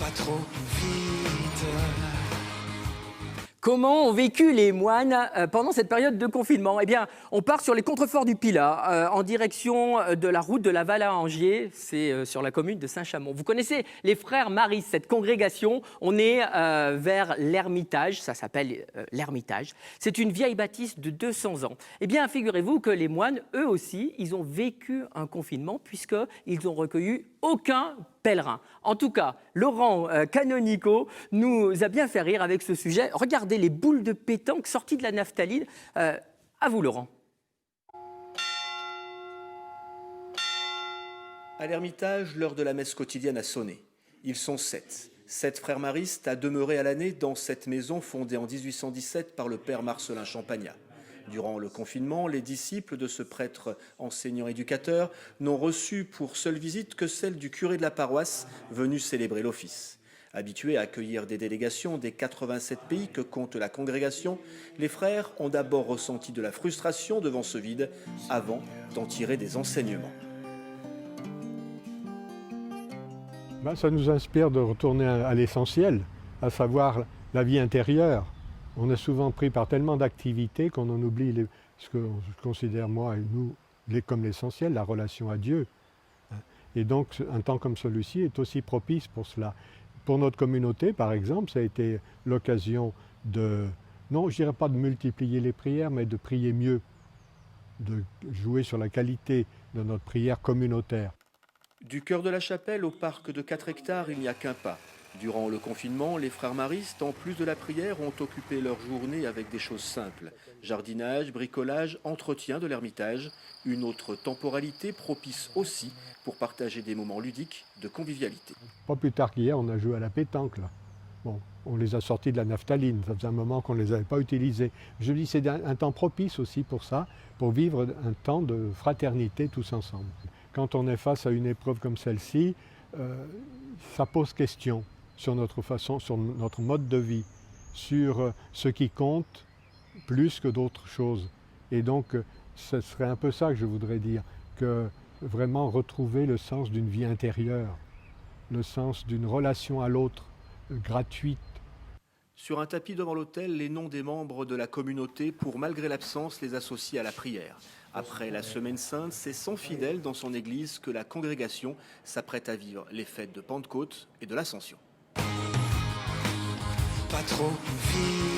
pas trop vite. Comment ont vécu les moines pendant cette période de confinement? Eh bien, on part sur les contreforts du Pilat, en direction de la route de Laval à Angiers, c'est sur la commune de Saint-Chamond. Vous connaissez les frères Maristes, cette congrégation. On est vers l'Ermitage, ça s'appelle l'Ermitage. C'est une vieille bâtisse de 200 ans. Eh bien, figurez-vous que les moines, eux aussi, ils ont vécu un confinement puisqu'ils ont recueilli aucun pèlerin. En tout cas, Laurent Canonico nous a bien fait rire avec ce sujet. Regardez les boules de pétanque sorties de la naphtaline. À vous, Laurent. À l'Ermitage, l'heure de la messe quotidienne a sonné. Ils sont 7 frères maristes à demeurer à l'année dans cette maison fondée en 1817 par le père Marcellin Champagnat. Durant le confinement, les disciples de ce prêtre enseignant-éducateur n'ont reçu pour seule visite que celle du curé de la paroisse venu célébrer l'office. Habitués à accueillir des délégations des 87 pays que compte la congrégation, les frères ont d'abord ressenti de la frustration devant ce vide avant d'en tirer des enseignements. Ça nous inspire de retourner à l'essentiel, à savoir la vie intérieure. On est souvent pris par tellement d'activités qu'on en oublie ce que je considère, moi et nous, comme l'essentiel, la relation à Dieu. Et donc, un temps comme celui-ci est aussi propice pour cela. Pour notre communauté, par exemple, ça a été l'occasion de, non, je dirais pas de multiplier les prières, mais de prier mieux, de jouer sur la qualité de notre prière communautaire. Du cœur de la chapelle au parc de 4 hectares, il n'y a qu'un pas. Durant le confinement, les frères maristes, en plus de la prière, ont occupé leur journée avec des choses simples. Jardinage, bricolage, entretien de l'Ermitage. Une autre temporalité propice aussi pour partager des moments ludiques de convivialité. Pas plus tard qu'hier, on a joué à la pétanque, là. Bon, on les a sortis de la naphtaline, ça faisait un moment qu'on ne les avait pas utilisés. Je dis c'est un temps propice aussi pour ça, pour vivre un temps de fraternité tous ensemble. Quand on est face à une épreuve comme celle-ci, ça pose question sur notre façon, sur notre mode de vie, sur ce qui compte plus que d'autres choses. Et donc, ce serait un peu ça que je voudrais dire, que vraiment retrouver le sens d'une vie intérieure, le sens d'une relation à l'autre gratuite. Sur un tapis devant l'autel, les noms des membres de la communauté pour, malgré l'absence, les associer à la prière. Après la Semaine Sainte, c'est sans fidèles dans son église que la congrégation s'apprête à vivre les fêtes de Pentecôte et de l'Ascension. Pas trop vite.